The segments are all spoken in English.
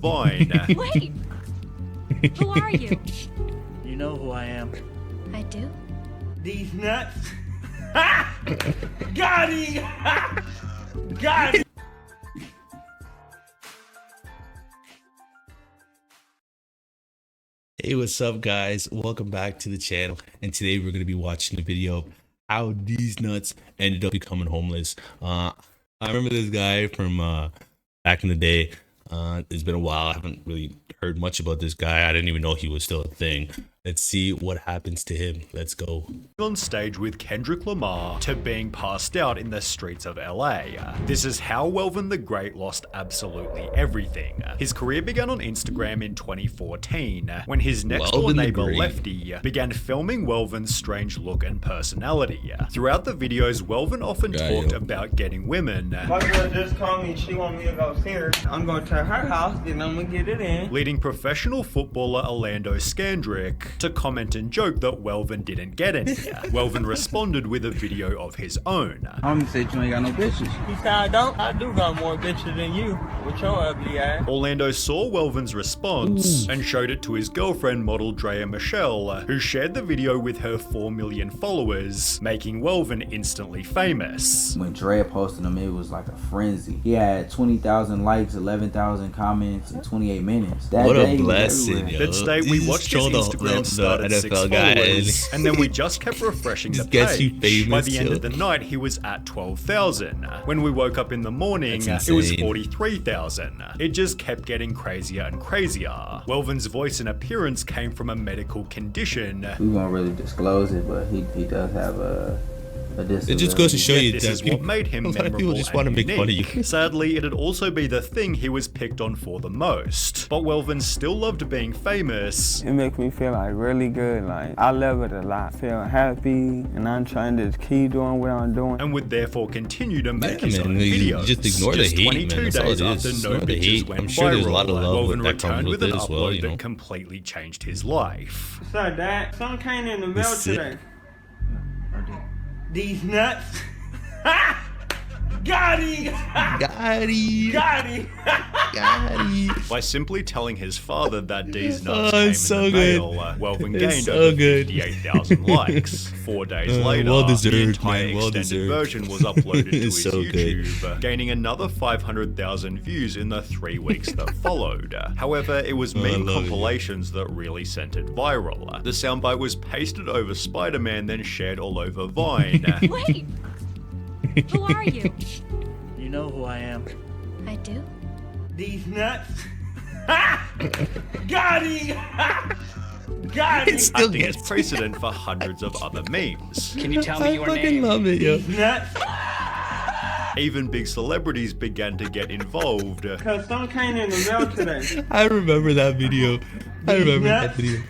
Vine. Wait! Who are you? You know who I am. I do? Deez Nuts. Got him! Got him! Hey, what's up, guys? Welcome back to the channel, and today we're going to be watching a video of how Deez Nuts ended up becoming homeless. I remember this guy from back in the day. It's been a while. I haven't really heard much about this guy. I didn't even know he was still a thing. Let's see what happens to him. Let's go. On stage with Kendrick Lamar to being passed out in the streets of LA. This is how Welven Da Great lost absolutely everything. His career began on Instagram in 2014 when his next door neighbor Lefty began filming Welven's strange look and personality. Throughout the videos, Welven often talked about getting women. My girl just called me, she want me to go see her. I'm going to her house, then I'm going to get it in. Leading professional footballer Orlando Scandrick to comment and joke that Welven didn't get any. Welven responded with a video of his own. Homie said you ain't got no bitches. He said I don't. I do got more bitches than you with your ugly ass. Orlando saw Welven's response and showed it to his girlfriend model Drea Michelle, who shared the video with her 4 million followers, making Welven instantly famous. When Drea posted him, it was like a frenzy. He had 20,000 likes, 11,000 comments in 28 minutes. That What a day blessing, yo. That day we watched his Instagram start at 6 followers, and then we just kept refreshing the page. By the end of the night, he was at 12,000. When we woke up in the morning, it was 43,000. It just kept getting crazier and crazier. Welven's voice and appearance came from a medical condition. We won't really disclose it, but he does have a disability. It just goes to show you this that is what made him a lot of memorable people just want to and make fun of unique. you. Sadly, it'd also be the thing he was picked on for the most. But Welven still loved being famous. It makes me feel like really good. Like I love it a lot. Feel happy, and I'm trying to keep doing what I'm doing. And would therefore continue to make his man, own videos. just ignore the hate, 22 man. That's all days it is. after Just No ignore the Bitches hate. went I'm sure there's a lot of viral, love Welven that comes returned with with it an as well, upload you know. that completely changed his life. So Dad, something came in the mail today. These nuts. Got him! Got him! Got him! Got him! By simply telling his father that Deez Nuts came it's so in the good. mail, Welven It's gained so over good. 58,000 likes. 4 days later, well deserved, the entire man, well extended deserved. version was uploaded to his So good. YouTube, gaining another 500,000 views in the 3 weeks that followed. However, it was meme love it. compilations that really sent it viral. The soundbite was pasted over Spider-Man, then shared all over Vine. Wait! Who are you? You know who I am. I do? These nuts. Got him! Got him! It still acting gets as precedent for hundreds of other memes. Can you tell me I your fucking name? love it, yo. Nuts. Even big celebrities began to get involved. Cause something came in the mail today. I remember that video. I remember that video.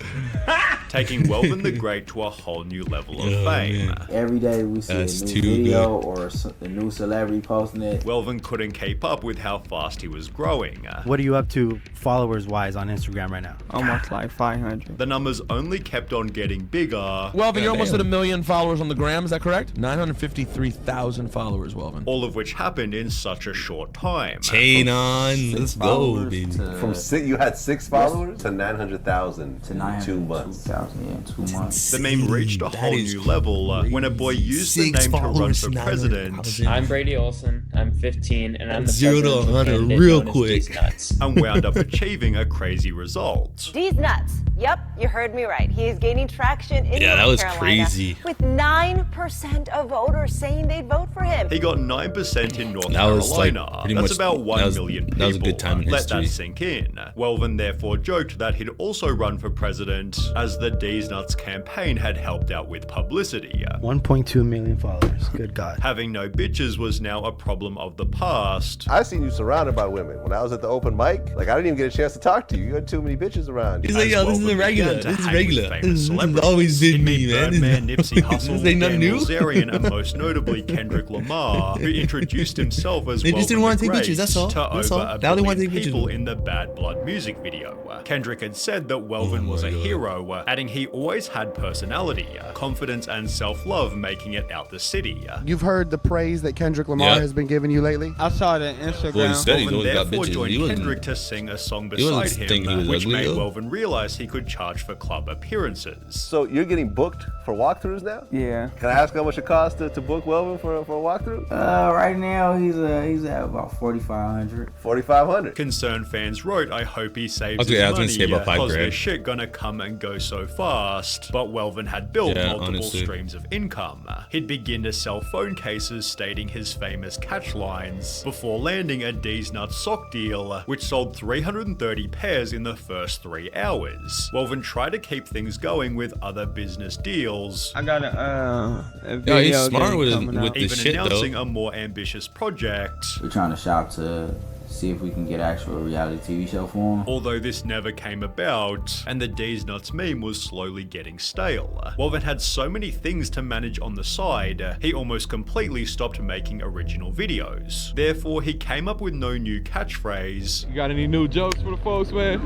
Taking Welven Da Great to a whole new level of Oh, fame. man. Every day we see That's a new too video or a new celebrity posting it. Welven couldn't keep up with how fast he was growing. What are you up to followers-wise on Instagram right now? Almost like 500. The numbers only kept on getting bigger. Welven, you're almost at 1 million followers on the gram, is that correct? 953,000 followers, Welven. All of which happened in such a short time. Chain on. Let's go, Followers baby. to- From you had 6 followers to 900,000 to in 2 months. 902,000 in 2 months. The meme reached a That whole is new level when a boy used the 6 name to run followers, for president 900,000. I'm Brady Olson. I'm 15, and I'm the 0 to presidential 100 candidate real known as quick. Deez Nuts. and wound up achieving a crazy result. Deez Nuts. Yep, you heard me right. He is gaining traction in Yeah, that North was Carolina crazy. with 9% of voters saying they'd vote for him. He got 9% in North That was, like, Carolina. pretty That's much- about 1 that was- million people. that was a good time in Let history. that sink in. Welven therefore joked that he'd also run for president, as the Deez Nuts campaign had helped out with publicity. 1.2 million followers. Good God. Having no bitches was now a problem of the past. I seen you surrounded by women. When I was at the open mic, like I didn't even get a chance to talk to you. You had too many bitches around you. He's like, yo, this is Welven a regular. began to This is hang with regular. famous This has celebrities. always been It me, made man. Birdman, Nipsey Hussle, This ain't nothing Dan new. Bilzerian, and most notably Kendrick Lamar, who introduced himself as They just didn't Welven wanna Da take Great pictures, that's all. to That's over all. a They only wanna billion take pictures. people in the Bad Blood music video. Kendrick had said that Welven was a hero, adding he always had personality, confidence, and self-love, making it out the city. You've heard the praise that Kendrick Lamar Yeah. has been giving you lately? I saw it on Well, he Instagram. said he's Welven always got therefore bitches. joined He wasn't- Kendrick to sing a song You wasn't beside thinking he him, was which ugly, made though? Welven realize he could charge for club appearances. So you're getting booked for walkthroughs now? Yeah. Can I ask how much it costs to book Welven for a walkthrough? Right now he's at about 4,500. 4,500. Concerned fans wrote, I hope he saves Okay, his I was gonna money, say about cause $5,000. this shit gonna come and go so fast. But Welven had built Yeah, multiple honestly. streams of income. He'd begin to sell phone cases stating his famous catch lines, before landing a Deez Nuts sock deal, which sold 330 pairs in the first 3 hours. Welven tried to keep things going with other business deals, I got a Yeah, he's video smart game with coming out. this even shit announcing though. a more ambitious project. We're trying to shop to see if we can get actual reality TV show for him. Although this never came about, and the Deez Nuts meme was slowly getting stale. Welven had so many things to manage on the side, he almost completely stopped making original videos. Therefore, he came up with no new catchphrase. You got any new jokes for the folks, man?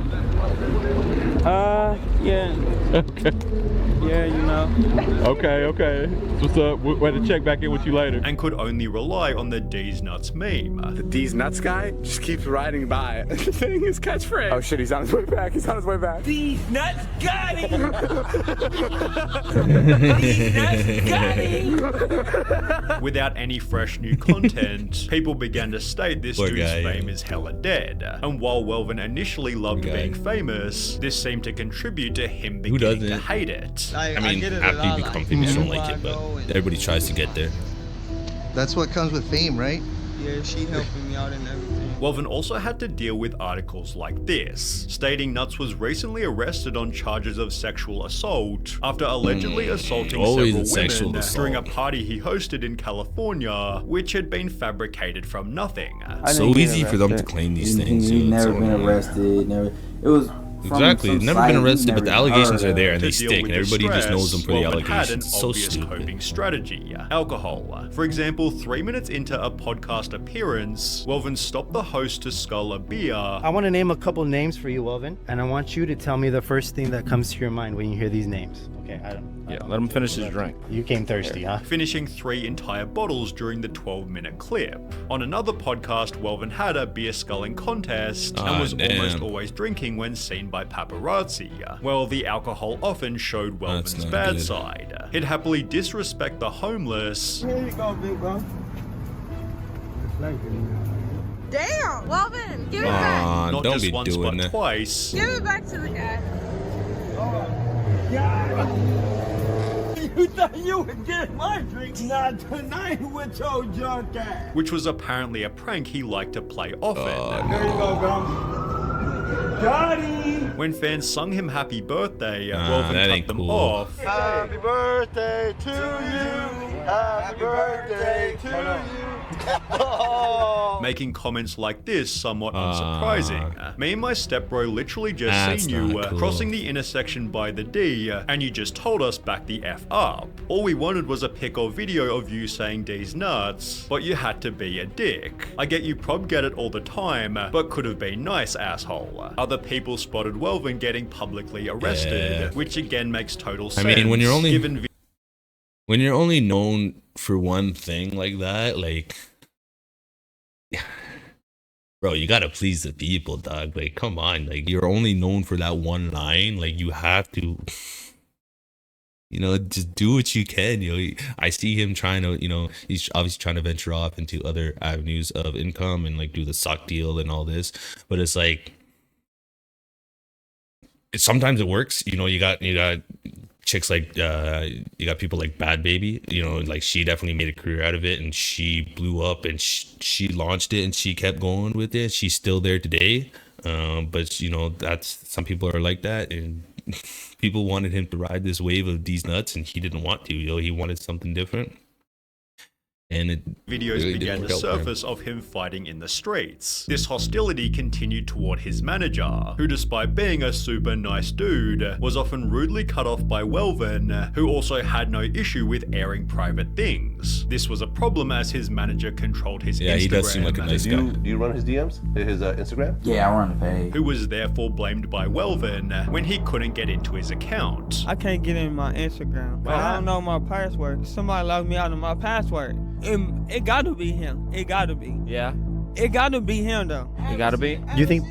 Yeah. Okay. Yeah, you know. Okay. What's up? We'll have to check back in with you later. And could only rely on the Deez Nuts meme. The Deez Nuts guy just keeps riding by, saying his catchphrase. Oh shit, he's on his way back. He's on his way back. Deez Nuts got him! Without any fresh new content, people began to state this Poor dude's guy, fame yeah. is hella dead. And while Welven initially loved Poor guy. being famous, this seemed to contribute to him Who beginning to doesn't? hate it. I mean, after you become famous, you don't like it, but everybody tries to get there. That's what comes with fame, right? Yeah, she helping me out and everything. Welven also had to deal with articles like this, stating Nuts was recently arrested on charges of sexual assault after allegedly assaulting always several sexual women assault. during a party he hosted in California, which had been fabricated from nothing. So easy for them to claim these things. He's too. It's never so been annoying. arrested. Never. It was. Exactly, From he's never site been he's arrested, never but the even allegations heard are of. there and To they deal stick, with and the everybody just knows them for the stress, Welven had an allegations. It's so obvious stupid. coping strategy: alcohol. For example, 3 minutes into a podcast appearance, Welven stopped the host to scull a beer. I want to name a couple names for you, Welven, and I want you to tell me the first thing that comes to your mind when you hear these names. Okay, Yeah, let him finish his drink. You came thirsty, huh? Finishing 3 entire bottles during the 12-minute clip. On another podcast, Welven had a beer sculling contest and was almost damn. always drinking when seen by paparazzi. Well, the alcohol often showed That's Welven's not bad good. side. He'd happily disrespect the homeless, Here you go, big bro. Damn, Welven, give it Aw, back. not don't just be once doing but that. twice. Give it back to the guy. You thought you would get my drink, not tonight with your junk ass. Which was apparently a prank he liked to play often. There you go, bro. Johnny! When fans sung him happy birthday, Nah, Welven that cut ain't them cool. off, Happy birthday to you. Happy birthday to you. making comments like this somewhat unsurprising. Me and my stepbro literally just That's seen you not cool. crossing the intersection by the D, and you just told us back the F up. All we wanted was a pic or video of you saying Deez Nuts, but you had to be a dick. I get you prob get it all the time, but could have been nice, asshole. Other people spotted Welven getting publicly arrested, Yeah. which again makes total I sense. mean, when you're only given when you're only known for one thing like that, like, bro, you gotta please the people, dog. Like, come on, like, you're only known for that one line. Like, you have to, just do what you can. I see him trying to, he's obviously trying to venture off into other avenues of income and like do the sock deal and all this. But it's like, sometimes it works. You got chicks like you got people like Bad Baby, like she definitely made a career out of it and she blew up and she launched it and she kept going with it. She's still there today, but that's, some people are like that, and people wanted him to ride this wave of Deez Nuts and he didn't want to. He wanted something different, and videos really began didn't to work out for him. surface of him fighting in the streets. This hostility continued toward his manager, who despite being a super nice dude, was often rudely cut off by Welven, who also had no issue with airing private things. This was a problem as his manager controlled his Instagram. He does seem like a nice guy. Do you run his DMs? His Instagram? Yeah, I run the page. Who was therefore blamed by Welven when he couldn't get into his account. I can't get in my Instagram, but I don't know my password. Somebody logged me out of my password. It gotta be him. It gotta be. Yeah. It gotta be him though. You gotta be. You think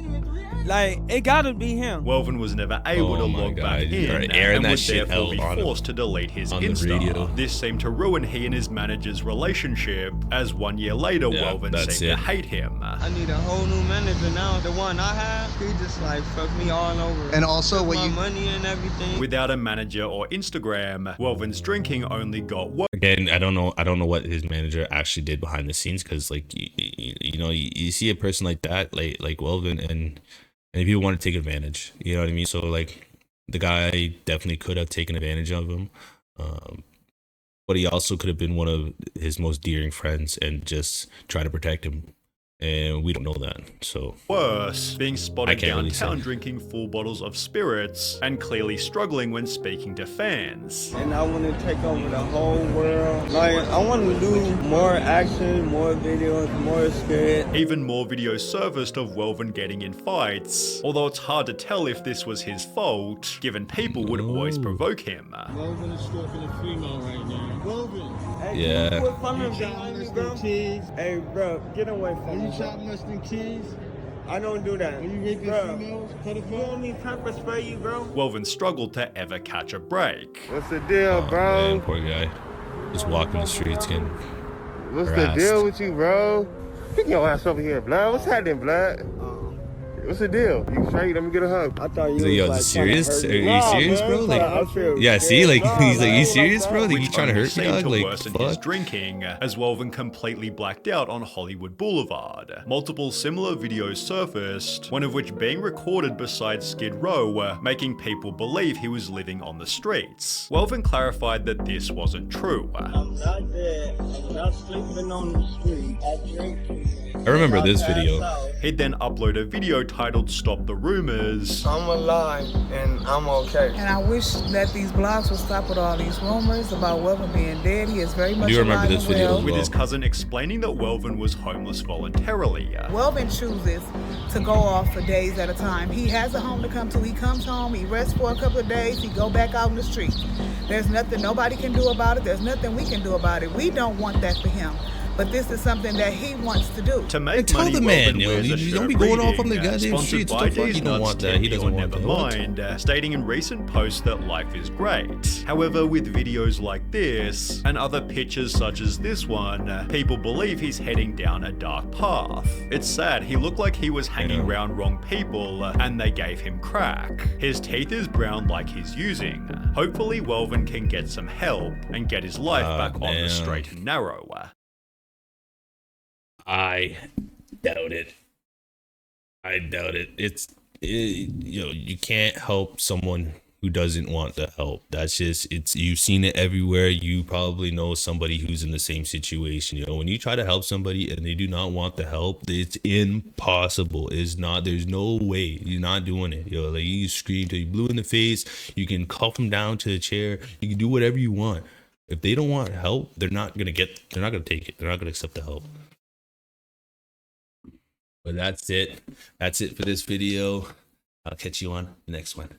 Like, it gotta be him. Welven was never able to log back in and would therefore be forced to delete his Insta. This seemed to ruin he and his manager's relationship, as 1 year later Welven seemed to hate him. I need a whole new manager now. The one I have, he just like fucked me all over. And also my money and everything. Without a manager or Instagram, Welven's drinking only got worse. Again, I don't know what his manager actually did behind the scenes, because like you see a person like that, like Welven, and people want to take advantage. You know what I mean? So like the guy definitely could have taken advantage of him, but he also could have been one of his most dearing friends and just try to protect him. And we don't know that, so worse, being spotted downtown drinking full bottles of spirits and clearly struggling when speaking to fans. And I want to take over the whole world. Like, I want to do more action, more videos, more skit. Even more videos surfaced of Welven getting in fights, although it's hard to tell if this was his fault, given people would always provoke him. Welven is stalking a female right now. Welven! Hey, yeah. Hey, bro, get away from me. You shot less than keys? I don't do that. When you rape your females, you want me pepper spray you, bro? Welven struggled to ever catch a break. What's the deal, bro? Man, poor guy. Just walking the streets getting What's harassed. the deal with you, bro? Pick your ass over here, blood. What's happening, blood? What's the deal? You straight? Let me get a hug. I thought you He's was like, yo, like, is serious? Are you serious, bro? Like, yeah, see, like, he's like, you serious, bro? Like, you Which trying to only hurt me, seemed dog? to Like, worsen his fuck. drinking, as Welven completely blacked out on Hollywood Boulevard. Multiple similar videos surfaced, one of which being recorded beside Skid Row, making people believe he was living on the streets. Welven clarified that this wasn't true. I'm not dead. I'm not sleeping on the street. I drink. I remember this video. He'd then upload a video titled Stop the Rumors. I'm alive and I'm okay. And I wish that these blogs would stop with all these rumors about Welven being dead. He is very much Do you remember alive this and video well. as With well? his cousin explaining that Welven was homeless voluntarily. Welven chooses to go off for days at a time. He has a home to come to. He comes home, he rests for a couple of days, he go back out in the street. There's nothing nobody can do about it. There's nothing we can do about it. We don't want that for him. But this is something that he wants to do. To make Tell money, the man, Welven yo, wears a you don't shirt be going off reading, on the goddamn sponsored streets. by What the fuck? Deez You don't Nuts, want that. He doesn't want that. What? Nevermind, stating in recent posts that life is great. However, with videos like this, and other pictures such as this one, people believe he's heading down a dark path. It's sad, he looked like he was hanging around wrong people, and they gave him crack. His teeth is brown like he's using. Hopefully Welven can get some help, and get his life back on the straight and narrow. I doubt it. I doubt it. You can't help someone who doesn't want the help. That's just, you've seen it everywhere. You probably know somebody who's in the same situation. You know, when you try to help somebody and they do not want the help, it's impossible. There's no way. You're not doing it. You know, like, you scream till you blue in the face. You can cuff them down to a chair. You can do whatever you want. If they don't want help, they're not gonna take it. They're not gonna accept the help. But that's it. That's it for this video. I'll catch you on the next one.